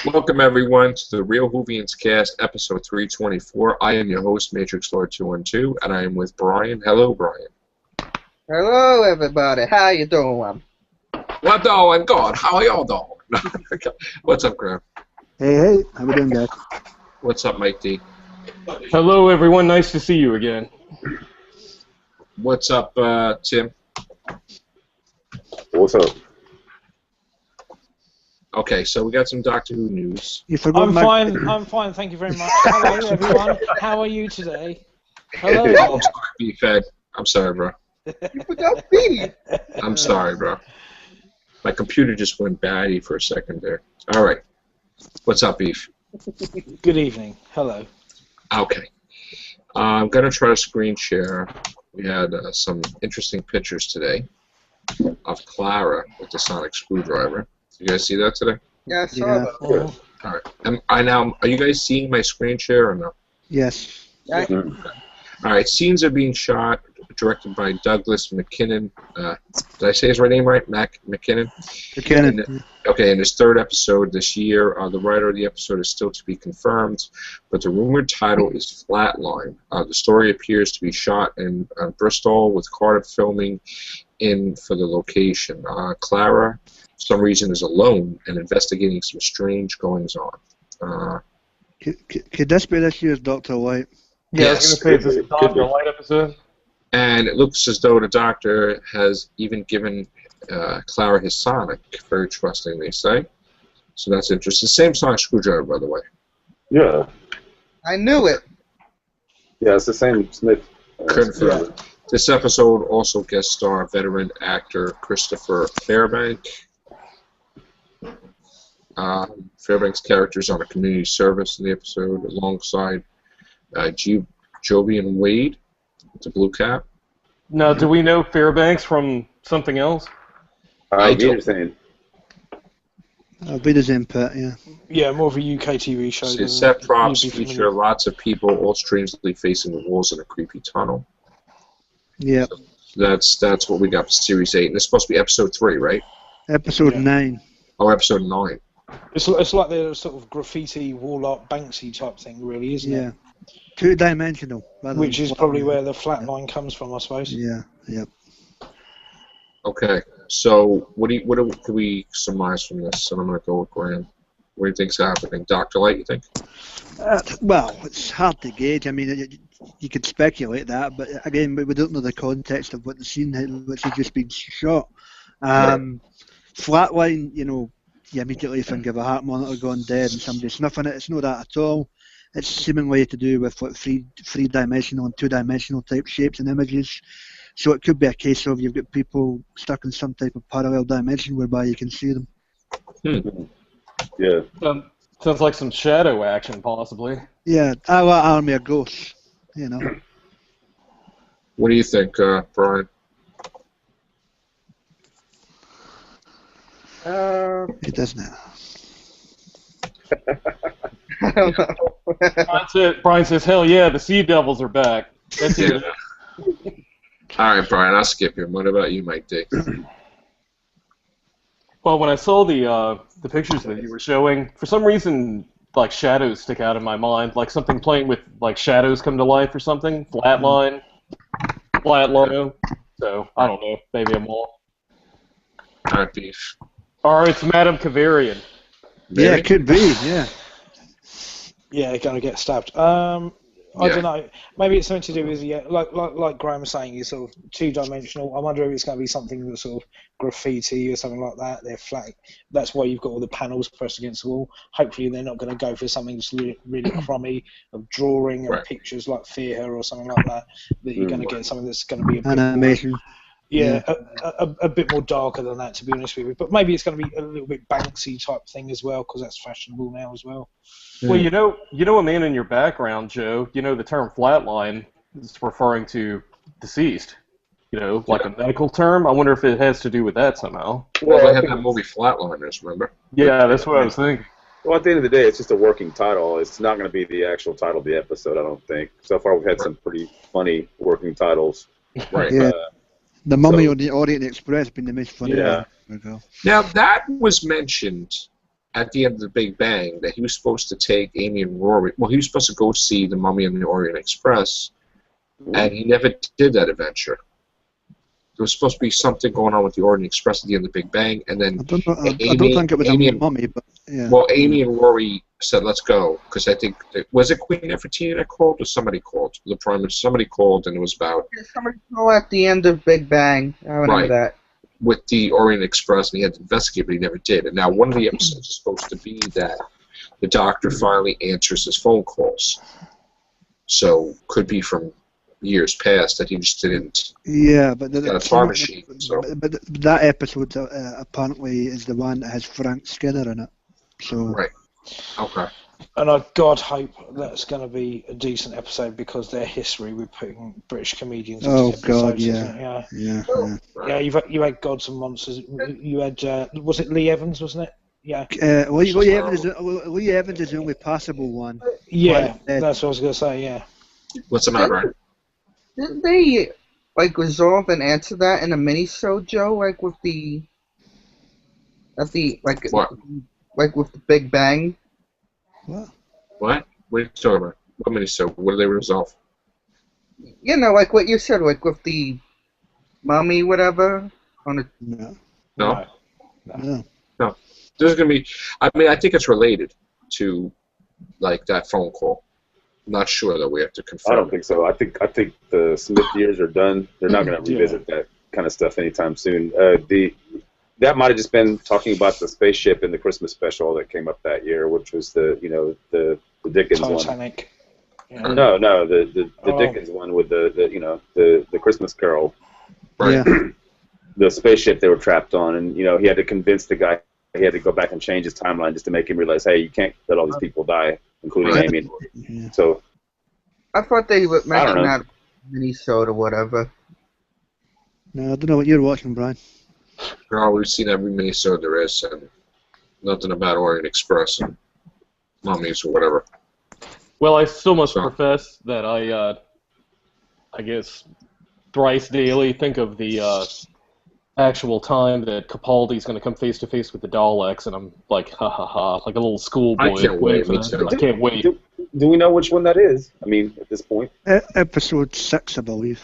Welcome everyone to the Real Whovians Cast, episode 324. I am your host, Matrix Lord 212, and I am with Brian. Hello, Brian. Hello, everybody. How you doing? What doing? Good. How are y'all doing? What's up, Graham? Hey, how we doing, guys? What's up, Mike D? Hello, everyone. Nice to see you again. What's up, Tim? What's up? Okay, so we got some Doctor Who news. I'm fine. I'm fine. Thank you very much. Hello, everyone. How are you today? Hello. I'm sorry, B-Fed. I'm sorry, bro. You forgot me. I'm sorry, bro. My computer just went batty for a second there. All right. What's up, Beef? Good evening. Hello. Okay. I'm going to try to screen share. We had some interesting pictures today of Clara with the sonic screwdriver. You guys see that today? Yeah, I saw that. Yeah. All right. Are you guys seeing my screen share or no? Yes. Yeah. All right. Scenes are being shot, directed by Douglas McKinnon. Did I say his right name right? McKinnon? McKinnon. Okay, in his third episode this year, the writer of the episode is still to be confirmed, but the rumored title is Flatline. The story appears to be shot in Bristol, with Cardiff filming in for the location. Clara, for some reason, is alone and investigating some strange goings-on. Could this be this year's Dr. White? Yeah, Yes. I was going to say, is this a Dr. Light episode? And it looks as though the Doctor has even given Clara his sonic, very trusting, they say. So that's interesting. Same sonic screwdriver, by the way. Yeah. I knew it. Yeah, it's the same Smith. Confirmed. Yeah. This episode also guest star veteran actor Christopher Fairbank. Fairbank's character is on a community service in the episode alongside Jovian Wade, the blue cap. Now, do we know Fairbanks from something else? I get what you're saying. I'll be the same pet, yeah. Yeah, more of a UK TV show. The set props feature lots of people all strangely facing the walls in a creepy tunnel. Yeah. So that's what we got for Series 8. And it's supposed to be Episode 3, right? Episode 9. Oh, Episode 9. It's like the sort of graffiti, wall art, Banksy type thing, really, isn't it? Two-dimensional. Which is probably where the flat line comes from, I suppose. Yeah, yep. Okay, so what do we surmise from this? And I'm going to go with Graham. What do you think's happening? Dr. Light, you think? Well, it's hard to gauge. I mean, you could speculate that, but again, we don't know the context of what the scene which has just been shot. Flatline, you immediately think of a heart monitor gone dead and somebody sniffing it. It's not that at all. It's seemingly to do with what three-dimensional and two-dimensional type shapes and images. So it could be a case of you've got people stuck in some type of parallel dimension whereby you can see them. Yeah. Sounds like some shadow action, possibly. Yeah, a la Army of Ghosts, What do you think, Brian? It doesn't it? I don't know. Brian says, hell yeah, the Sea Devils are back. That's it. All right, Brian, I'll skip him. What about you, Mike D? Well, when I saw the pictures that you were showing, for some reason, like, shadows stick out in my mind, like something playing with, like, shadows come to life or something. Flatline. So, I don't know. Maybe I'm all. All right, Beef. Or it's Madame Kavarian. Yeah, it could be, yeah. Yeah, going to get stabbed. I don't know. Maybe it's something to do with, like Graham was saying, it's sort of two-dimensional. I wonder if it's going to be something that's sort of graffiti or something like that. They're flat. That's why you've got all the panels pressed against the wall. Hopefully they're not going to go for something that's really crummy of drawing and pictures like Fear Her or something like that. That you're going to get something that's going to be a bit animation. A bit more darker than that, to be honest with you. But maybe it's going to be a little bit Banksy type thing as well, because that's fashionable now as well. Well, you know a man in your background, Joe. You know the term flatline is referring to deceased. Like a medical term. I wonder if it has to do with that somehow. Well, they had that movie Flatliners, remember? Yeah, that's what I was thinking. Well, at the end of the day, it's just a working title. It's not going to be the actual title of the episode, I don't think. So far, we've had some pretty funny working titles. Right. Yeah. The Mummy on the Orient Express being the most funny. Yeah. Now, that was mentioned at the end of the Big Bang that he was supposed to take Amy and Rory. Well, he was supposed to go see The Mummy and the Orient Express, and he never did that adventure. There was supposed to be something going on with the Orient Express at the end of the Big Bang, and then I don't think it was Amy a mummy, but yeah. Well, Amy and Rory said, "Let's go," because I think was it Queen Nefertiti that called, or somebody called the Prime Minister? Somebody called, and it was about Somebody called at the end of Big Bang. I remember that. With the Orient Express, and he had to investigate, but he never did. And now one of the episodes is supposed to be that the Doctor finally answers his phone calls. So could be from years past that he just didn't. Yeah, but got a time machine. So. But that episode apparently is the one that has Frank Skinner in it. So. Right. Okay. And I God hope that's going to be a decent episode because their history with putting British comedians into Oh episodes, God, isn't it? yeah. Yeah, you had Gods and Monsters. You had was it Lee Evans, wasn't it? Yeah. Lee Evans is the only passable one. Yeah, that's what I was going to say. Yeah. What's the matter? Didn't they resolve and answer that in a mini-show, Joe? Like with the with the Big Bang. What? What? What are you talking about? What mini-show? What do they resolve? You know, like what you said, like with the mummy, whatever. No. There's gonna be. I mean, I think it's related to like that phone call. I'm not sure that we have to confirm. I don't think so. I think the Smith years are done. They're not going to revisit that kind of stuff anytime soon. That might have just been talking about the spaceship in the Christmas special that came up that year, which was the Dickens Titanic. one. No, the Dickens one with the Christmas Carol. Right. Yeah. The spaceship they were trapped on, and he had to convince the guy. He had to go back and change his timeline just to make him realize, hey, you can't let all these people die, including Amy. Yeah. So I thought they would mention that mini-show or whatever. No, I don't know what you're watching, Brian. No, we've seen every mini-show there is, and nothing about Orient Express and mummies or whatever. Well, I still must profess that I guess thrice daily think of the actual time that Capaldi's going to come face to face with the Daleks, and I'm like, ha ha ha, like a little schoolboy. I can't wait. Me too. I can't wait. Do we know which one that is? I mean, at this point. Episode 6, I believe.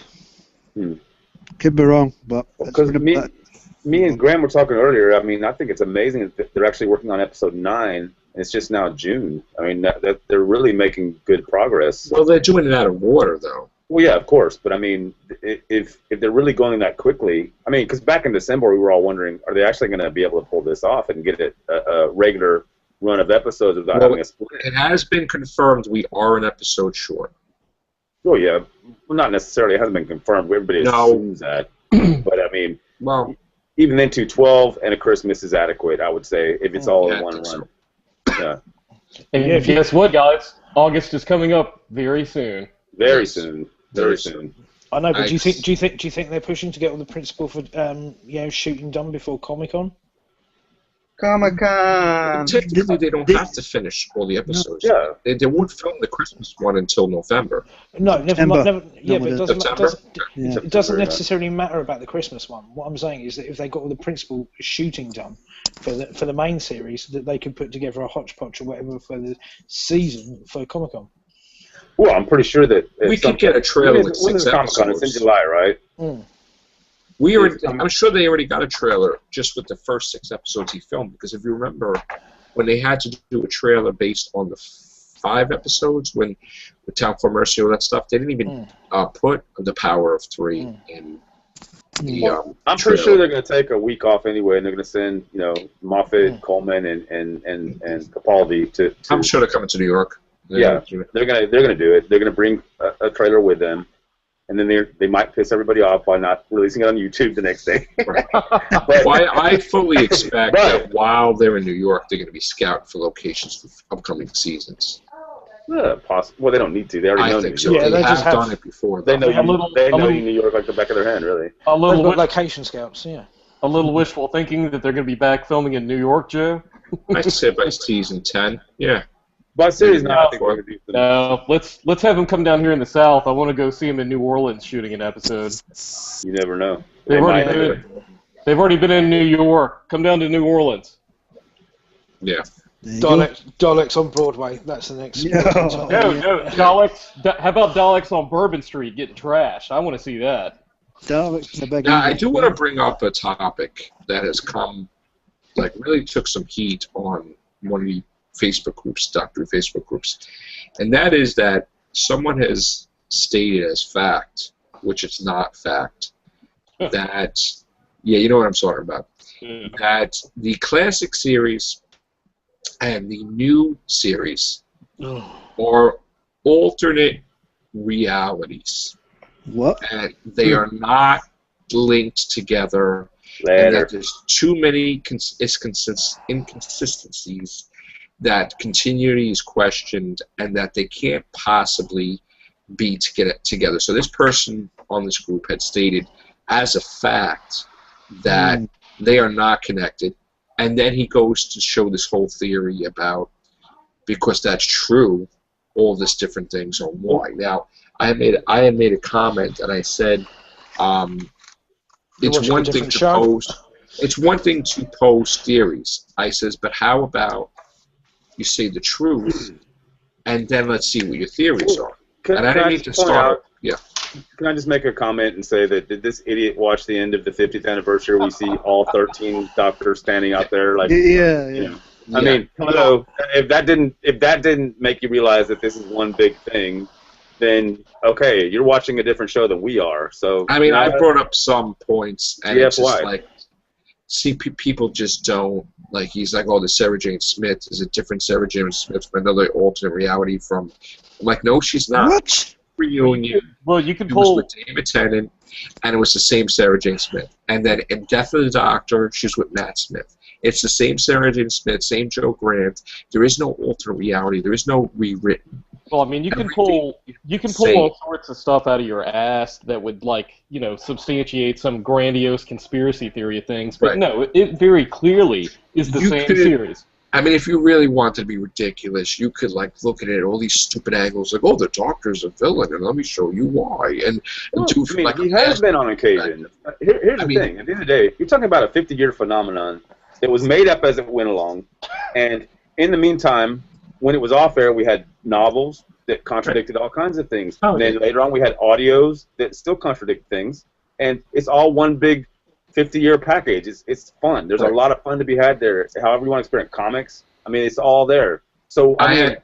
Could be wrong, but because me and Graham were talking earlier. I mean, I think it's amazing that they're actually working on episode 9, and it's just now June. I mean, that they're really making good progress. Well, they're doing it out of water, though. Well, yeah, of course, but I mean, if they're really going that quickly, I mean, because back in December we were all wondering, are they actually going to be able to pull this off and get it a regular run of episodes without having a split? It has been confirmed we are an episode short. Oh yeah, well, not necessarily. It hasn't been confirmed. Everybody assumes that, but I mean, well, even then, 12 and a Christmas is adequate. I would say if it's all in one run. So. Yeah. And guess what, guys? August is coming up very soon. Very soon. Very soon. I know, but do you think they're pushing to get all the principle for shooting done before Comic-Con? Comic-Con. Technically, they don't have to finish all the episodes. Yeah. They won't film the Christmas one until November. No, never. Yeah, but it doesn't Yeah. necessarily matter about the Christmas one. What I'm saying is that if they got all the principal shooting done for the main series, that they could put together a hodgepodge or whatever for the season for Comic-Con. Well, I'm pretty sure that we could get a trailer with 6 Comic-Con? It's in episodes. July, right? I'm sure they already got a trailer just with the first 6 episodes he filmed, because if you remember, when they had to do a trailer based on the 5 episodes, when with Town for Mercy, all that stuff, they didn't even put the Power of 3 in the I'm pretty sure they're going to take a week off anyway, and they're going to send Moffat, Coleman, and Capaldi to. I'm sure they're coming to New York. They're gonna do it. They're gonna bring a trailer with them, and then they might piss everybody off by not releasing it on YouTube the next day. I fully expect that while they're in New York, they're going to be scouting for locations for upcoming seasons. Possible. Well, they don't need to. They already know New York. So. Yeah, they have done it before. They know New York like the back of their hand, really. They've got location scouts, yeah. A little wishful thinking that they're going to be back filming in New York, Joe. I said by season 10. Yeah. By series now, I think we're going to do No, let's have them come down here in the South. I want to go see them in New Orleans shooting an episode. You never know. They've already been in New York. Come down to New Orleans. Yeah. Daleks on Broadway. That's the next. No, No, Daleks. How about Daleks on Bourbon Street getting trashed? I want to see that. Daleks, the big Now, I English do want to thing. bring up a topic that has come, like, really took some heat on one of the Facebook groups, Doctor Who Facebook groups, and that is that someone has stated as fact, which it's not fact, that, yeah, you know what I'm talking about, that the classic series and the new series are alternate realities. What? And they are not linked together, and that there's too many inconsistencies, that continuity is questioned, and that they can't possibly be together. So this person on this group had stated as a fact that they are not connected, and then he goes to show this whole theory about, because that's true, all this different things on why. Now, I had made a comment, and I said, it's one thing to post. It's one thing to post theories. I says, but how about you say the truth, and then let's see what your theories are. And I didn't mean to start. Yeah. Can I just make a comment and say that did this idiot watch the end of the 50th anniversary? We see all 13 doctors standing out there, like Yeah. You know, I mean, hello. If that didn't make you realize that this is one big thing, then okay, you're watching a different show than we are. So I mean, I brought up some points, and it's just like, see, people just don't, like, he's like, oh, the Sarah Jane Smith is a different Sarah Jane Smith from another alternate reality from. I'm like, no, she's not. What? Reunion. Well, you could was pull. with David Tennant, and it was the same Sarah Jane Smith. And then in Death of the Doctor, she's with Matt Smith. It's the same Sarah Jane Smith, same Joe Grant. There is no alternate reality. There is no rewritten. Well, I mean, you can pull all sorts of stuff out of your ass that would, like, you know, substantiate some grandiose conspiracy theory of things. But no, it very clearly is the same series. I mean, if you really wanted to be ridiculous, you could, like, look at it, all these stupid angles, like, oh, the Doctor's a villain, and let me show you why. And do, I mean, like, he has been on occasion. Here's the thing. At the end of the day, you're talking about a 50-year phenomenon. It was made up as it went along. And in the meantime, when it was off air, we had novels that contradicted all kinds of things. And then later on, we had audios that still contradict things. And it's all one big 50-year package. It's fun. There's a lot of fun to be had there. However you want to experience comics, I mean, it's all there. So I mean,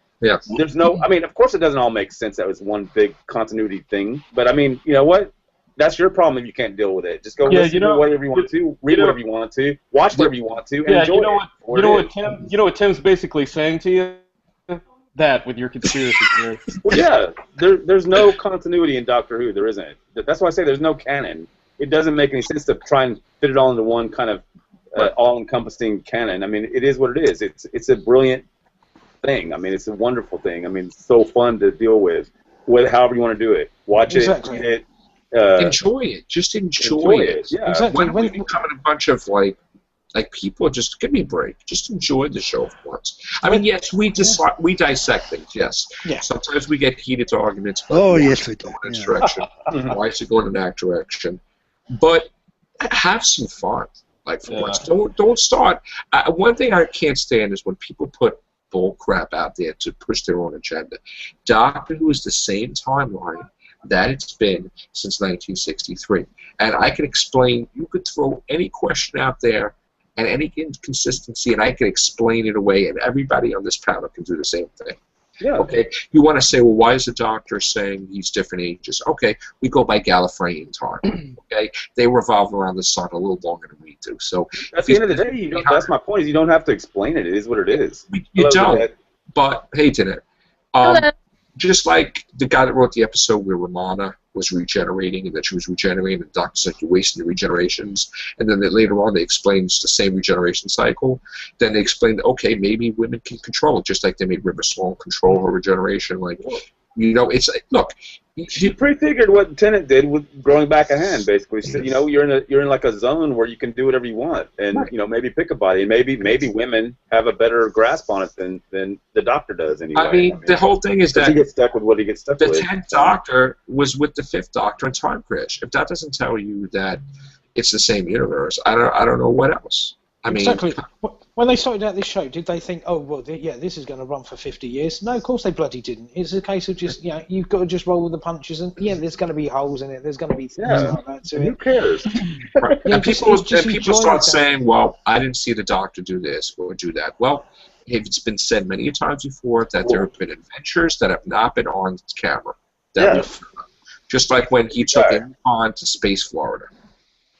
there's no. I mean, of course, it doesn't all make sense. That was one big continuity thing. But I mean, you know what? That's your problem if you can't deal with it. Just go listen to whatever you want to, read whatever you want to, watch whatever you want to, and enjoy it. You know what Tim's basically saying to you? That with your conspiracy theory. Well, yeah, there's no continuity in Doctor Who. There isn't. That's why I say there's no canon. It doesn't make any sense to try and fit it all into one kind of all-encompassing canon. I mean, it is what it is. It's a brilliant thing. I mean, it's a wonderful thing. I mean, it's so fun to deal with. However you want to do it. Watch it, read it. Enjoy it. Just enjoy it. Yeah. Exactly. When we become a bunch of, like people, just give me a break. Just enjoy the show for once. I mean, yes, we dissect things, yes. Yeah. Sometimes we get heated arguments. About Oh, yes, we do. In this direction. Why is it going in that direction? But have some fun. Like, for once. Don't start. One thing I can't stand is when people put bull crap out there to push their own agenda. Doctor Who is the same timeline that it's been since 1963. And I can explain, you could throw any question out there and any inconsistency, and I can explain it away, and everybody on this panel can do the same thing. Yeah. Okay. You want to say, well, why is the Doctor saying these different ages? Okay, we go by Gallifreyan time. Okay, they revolve around the sun a little longer than we do. So at the end of the day, that's my point. Is you don't have to explain it. It is what it is. You don't. But hey, Jeanette. Just like the guy that wrote the episode where Romana was regenerating, and that she was regenerating, and the Doctor said you're wasting the regenerations, and then later on they explained it's the same regeneration cycle. Then they explained, okay, maybe women can control it, just like they made River Swan control her regeneration. Like, you know, it's look. You prefigured what Tennant did with growing back a hand, basically. So, you know, you're in like a zone where you can do whatever you want, and you know, maybe pick a body, and maybe women have a better grasp on it than the Doctor does. Anyway, I mean the whole thing is that he gets stuck with what he gets stuck with. The 10th Doctor was with the 5th Doctor in Time Crash. If that doesn't tell you that it's the same universe, I don't know what else. I mean, exactly. When they started out this show, did they think, oh, well, yeah, this is going to run for 50 years? No, of course they bloody didn't. It's a case of just, you've got to just roll with the punches, and there's going to be holes in it. There's going to be things like that to it. Who cares? Right. And people start saying, well, I didn't see the Doctor do this or do that. Well, it's been said many times before that there have been adventures that have not been on camera. Just like when he took him on to Space Florida.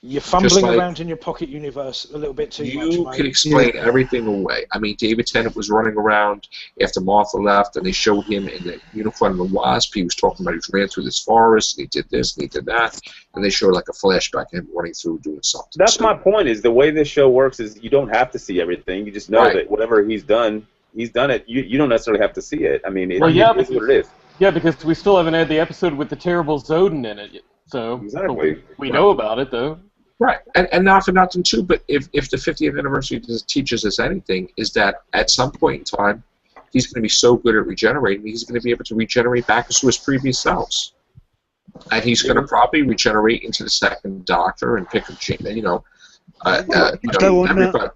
You're fumbling around in your pocket universe a little bit too much, mate. You can explain everything away. I mean, David Tennant was running around after Martha left, and they showed him in the Unicorn and the Wasp. He was talking about he ran through this forest, and he did this, and he did that, and they showed like a flashback of him running through doing something. That's my point, is the way this show works is you don't have to see everything. You just know that whatever he's done it. You don't necessarily have to see it. I mean, it is what it is. Yeah, because we still haven't had the episode with the terrible Zodin in it yet. So we know about it, though. Right, and not for nothing, too, but if the 50th anniversary teaches us anything, is that at some point in time, he's going to be so good at regenerating, he's going to be able to regenerate back into his previous selves. And he's going to probably regenerate into the second Doctor and pick up, everybody.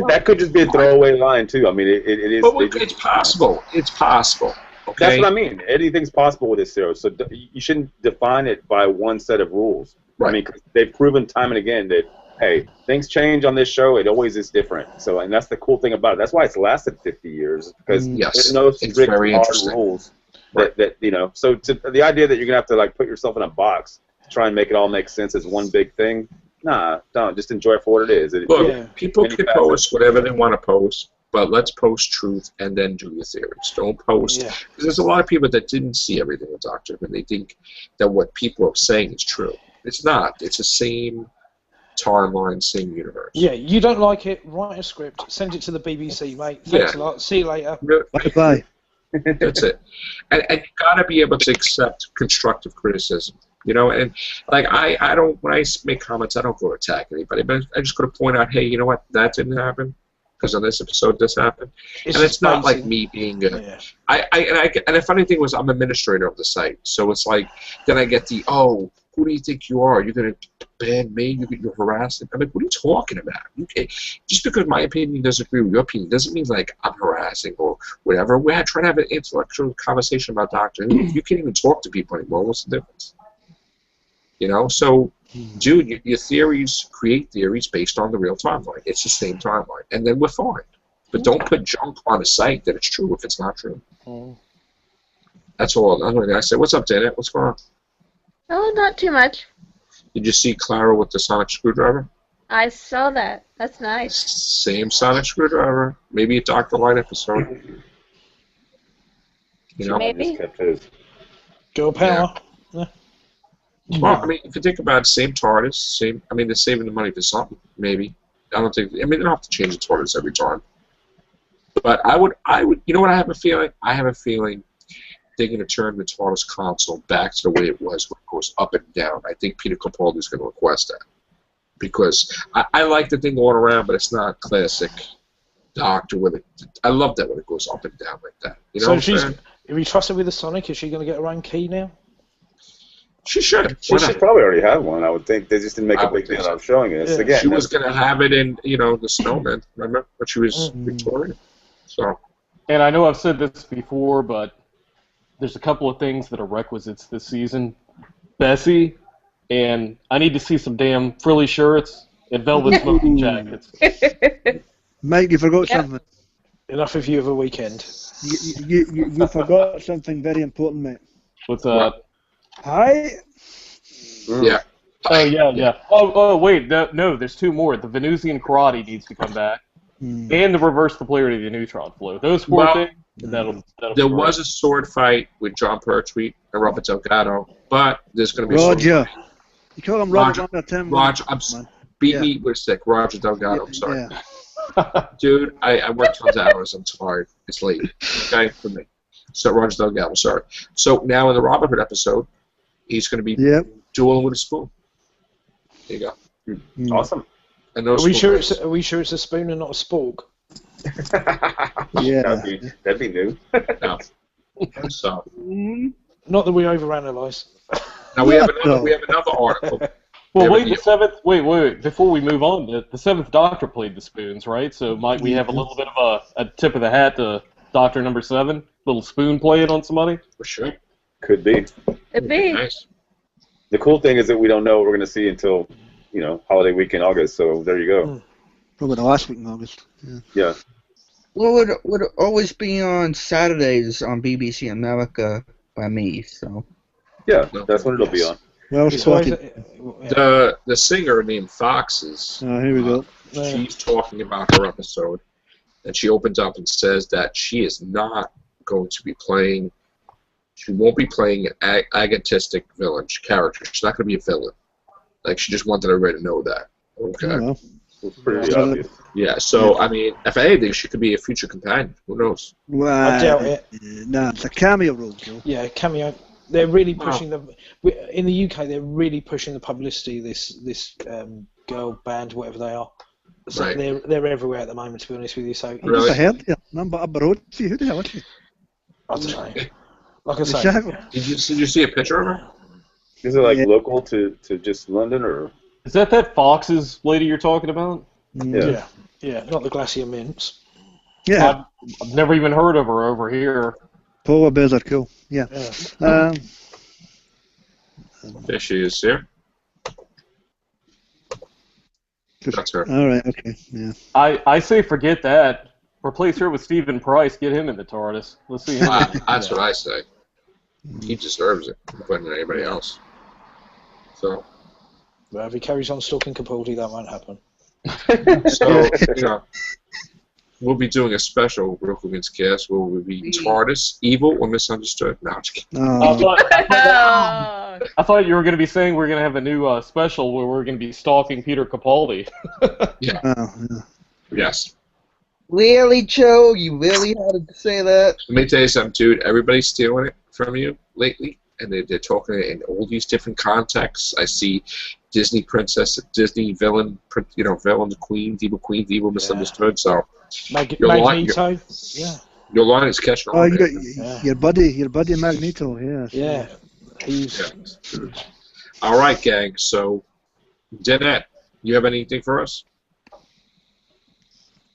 That could just be a throwaway line, too. I mean, it is... But it's possible. It's possible. Okay? That's what I mean. Anything's possible with this series, so you shouldn't define it by one set of rules. Right. I mean, 'cause they've proven time and again that, hey, things change on this show. It always is different. So, and that's the cool thing about it. That's why it's lasted 50 years, because there's no strict hard rules. That So the idea that you're gonna have to like put yourself in a box to try and make it all make sense as one big thing, nah, don't. Just enjoy it for what it is. People can post whatever they want to post, but let's post truth and then do your theories. Don't post. Because there's a lot of people that didn't see everything with Doctor, and they think that what people are saying is true. It's not. It's the same timeline, same universe. Yeah, you don't like it, write a script, send it to the BBC, mate. Thanks a lot. See you later. Bye-bye. That's it. And you got to be able to accept constructive criticism. And like I don't, when I make comments, I don't go to attack anybody, but I just go to point out, hey, you know what, that didn't happen. Because on this episode, this happened, and it's not like me being. And the funny thing was, I'm administrator of the site, so it's like then I get who do you think you are? You're gonna ban me? You're harassing? I'm like, what are you talking about? Just because my opinion doesn't agree with your opinion doesn't mean like I'm harassing or whatever. We're trying to have an intellectual conversation about Doctor Who. You can't even talk to people anymore. What's the difference? So. Dude, your theories create theories based on the real timeline. It's the same timeline, and then we're fine. But don't put junk on a site that it's true if it's not true. That's all. I said, "What's up, Janet? What's going on?" Oh, not too much. Did you see Clara with the sonic screwdriver? I saw that. That's nice. Same sonic screwdriver. Maybe a Dr. Light episode. Maybe. Girl power. Yeah. Well, I mean, if you think about it, same TARDIS, they're saving the money for something, maybe. I don't think, they don't have to change the TARDIS every time. But I would, you know what I have a feeling? I have a feeling they're going to turn the TARDIS console back to the way it was when it goes up and down. I think Peter Capaldi is going to request that. Because I like the thing going around, but it's not classic Doctor with it. I love that when it goes up and down like that. So if you trust her with the Sonic, is she going to get her own key now? She should. She should probably already have one. I would think they just didn't make a big deal out of showing it. Again, she was going to have it in, the Snowman. Remember, when she was Victorian. So. And I know I've said this before, but there's a couple of things that are requisites this season. Bessie, and I need to see some damn frilly shirts and velvet smoking jackets. Mike, you forgot something. Enough of you of a weekend. You forgot something very important, mate. What's that? Hi. Yeah. Oh yeah. Oh wait, no. There's two more. The Venusian karate needs to come back, and the reverse the polarity of the neutron flow. Those four things. That'll there was a sword fight with John Pertwee and Robert Delgado, but there's going to be Roger. You call him Roger. Roger, beat me with sick. Roger Delgado. I'm sorry, dude. I worked those hours. I'm tired. It's late. Okay, for me. So Roger Delgado. Sorry. So now in the Robin Hood episode, he's going to be dueling with a spoon. There you go. Awesome. And are we sure it's a spoon and not a spork? Yeah. That'd be new. No. So. Not that we overanalyze. Now we have another article. Well, Yeah, wait, but the seventh. Wait. Before we move on, the seventh Doctor played the spoons, right? So might we have a little bit of a tip of the hat to Doctor number 7? Little spoon playing on somebody. For sure. Could be. It'd be. Nice. The cool thing is that we don't know what we're going to see until, holiday week in August. So there you go. Probably the last week in August. Yeah. Well, it would always be on Saturdays on BBC America by me, so. Yeah, that's when it'll be on. Well It's always, spotted. The singer named Foxes. Here we go. She's talking about her episode, and she opens up and says that she is not going to be playing. She won't be playing an agonistic villain character. She's not going to be a villain. Like, she just wanted everybody to know that. Okay. Oh, well. It's pretty obvious. Yeah. So I mean, if anything, she could be a future companion. Who knows? Well, I doubt it. No, it's a cameo role, Joe. Yeah, cameo. They're really pushing in the UK. They're really pushing the publicity. This girl band, whatever they are. So Right. they're everywhere at the moment. To be honest with you, so Really? What's ahead? Yeah, number up the road. See who the hell is she? I don't know. Like I say, Exactly. Did you see a picture of her? Is it like local to just London or? Is that Fox's lady you're talking about? yeah, not the Glacier Mints. Yeah. I've never even heard of her over here. Polar bears are cool. Yeah. There she is here. That's her. All right. Okay. Yeah. I say forget that. Replace her with Stephen Price. Get him in the TARDIS. Let's see him. That's what I say. He deserves it more than anybody else. So. Well, if he carries on stalking Capaldi, that won't happen. So, we'll be doing a special Whovians cast where we'll be TARDIS, evil or misunderstood. No, I'm just kidding. I thought you were going to be saying we're going to have a new special where we're going to be stalking Peter Capaldi. Yeah. Yes. Really, Joe? You really had to say that? Let me tell you something, dude. Everybody's stealing it from you lately, and they're talking in all these different contexts. I see Disney princess, Disney villain, villain, queen, diva, misunderstood. So Magneto. Your line is catching on. Your buddy Magneto. Yes. Yeah. All right, gang. So, Danette, you have anything for us?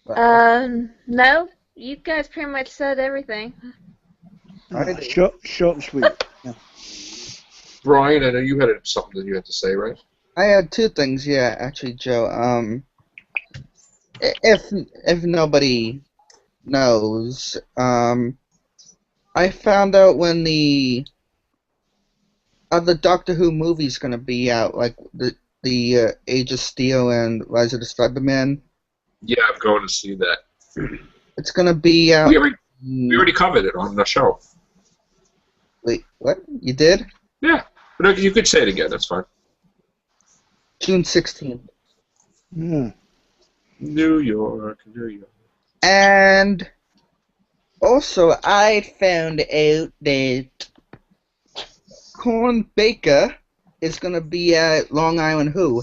No. You guys pretty much said everything. Short and sweet. Yeah. Brian, I know you had something that you had to say, right? I had two things, yeah, actually, Joe. If nobody knows, I found out when the other Doctor Who movie's gonna be out, like the Age of Steel and Rise of the Cybermen. Yeah, I'm going to see that. It's gonna be out. We already covered it on the show. Wait, what? You did? Yeah, but you could say it again. That's fine. June 16th. Yeah. New York. And also, I found out that Colin Baker is going to be at Long Island Who.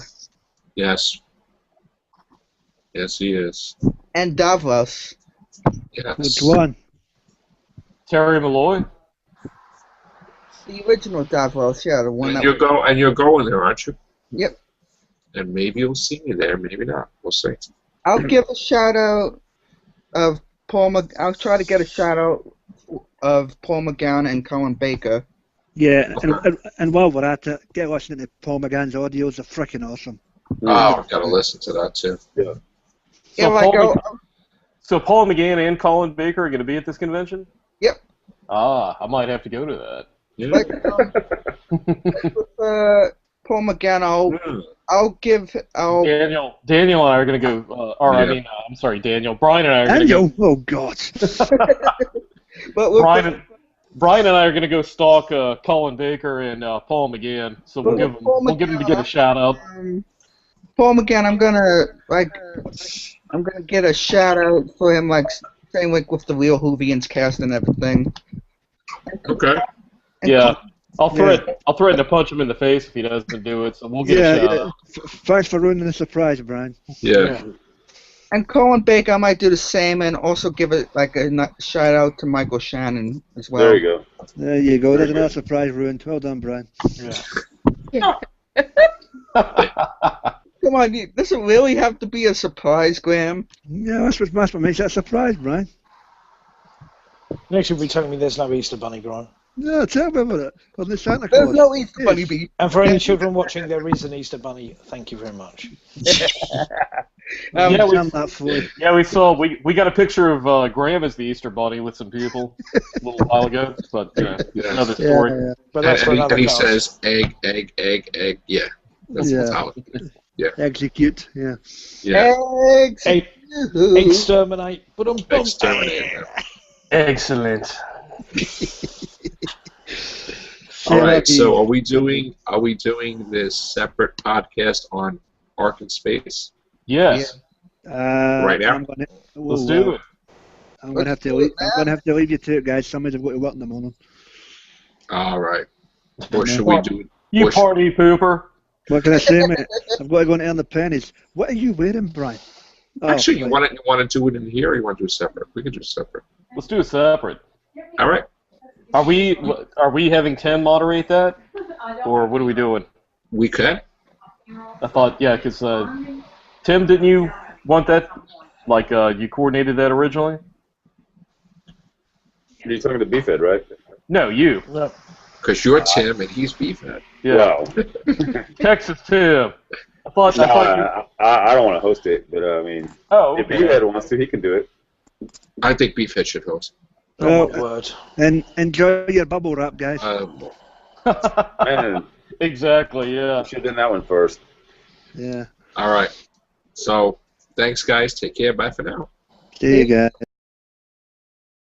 Yes. Yes, he is. And Davos. Yes. Which one? Terry Malloy? The original Davos, yeah, the one And that... you're going there, aren't you? Yep. And maybe you'll see me there, maybe not. We'll see. I'll give a shout out of I'll try to get a shout out of Paul McGowan and Colin Baker. Yeah, and while we're at it, get listening to Paul McGann's audios. They're freaking awesome. Oh, I've got to listen to that too. Yeah. So Paul McGann and Colin Baker are going to be at this convention? Yep. I might have to go to that. Yeah. Like, Paul McGann, Daniel and I are going to go. I'm sorry, Daniel. Brian and I are going to go. Oh God. Brian and I are going to go stalk Colin Baker and Paul McGann. So we'll give him to get a shout out. Paul McGann, I'm gonna get a shout out for him, like same like with the real Whovians cast and everything. Okay. Yeah. I'll threaten to punch him in the face if he doesn't do it, so we'll get a shout out. Thanks for ruining the surprise, Brian. Yeah. And Colin Baker, I might do the same and also give it like a shout out to Michael Shannon as well. There you go. There you go. There's another surprise ruined. Well done, Brian. Yeah. Come on, does it really have to be a surprise, Graham? Yeah, that's what makes that a surprise, Brian. Next you'll be telling me there's no Easter Bunny, Grant. No, tell me about it. Well, the Santa There's Claus. no Easter Yes. Bunny beef. And for any children watching, there is an Easter Bunny. Thank you very much. Yeah, we- Done that for you. Yeah, we got a picture of Graham as the Easter Bunny with some people a little while ago, but another story. Yeah, But that's for another And he cast. says egg, egg, egg, egg. Yeah. That's Yeah. how yeah. Execute. Yeah. Yeah. Exterminate. Exterminate. Excellent. All right. So are we doing this separate podcast on Ark in Space? Yes. Right now? Let's do it. I'm gonna have to leave you to it, guys. Somebody's got to work in the morning. All right. Or should we do it? You party pooper. What can I say, mate? I've got to go and earn the pennies. What are you wearing, Brian? Oh, Actually, you right. want to do it in here, or you want to do it separate? We can do it separate. Let's do it separate. All right. Are we having Tim moderate that, or what are we doing? We could. I thought, yeah, because Tim, didn't you want that? Like you coordinated that originally? You're talking to Beefhead, right? No, you. No. Because you're Tim and he's Beefhead. Yeah. Wow. Texas Tim. I thought you. I don't want to host it, but I mean, Oh, if okay. Beefhead wants to, he can do it. I think Beefhead should host. Oh, my word. And enjoy your bubble wrap, guys. Man, Exactly. Yeah. you should have done that one first. Yeah. All right. So, thanks, guys. Take care. Bye for now. See you guys.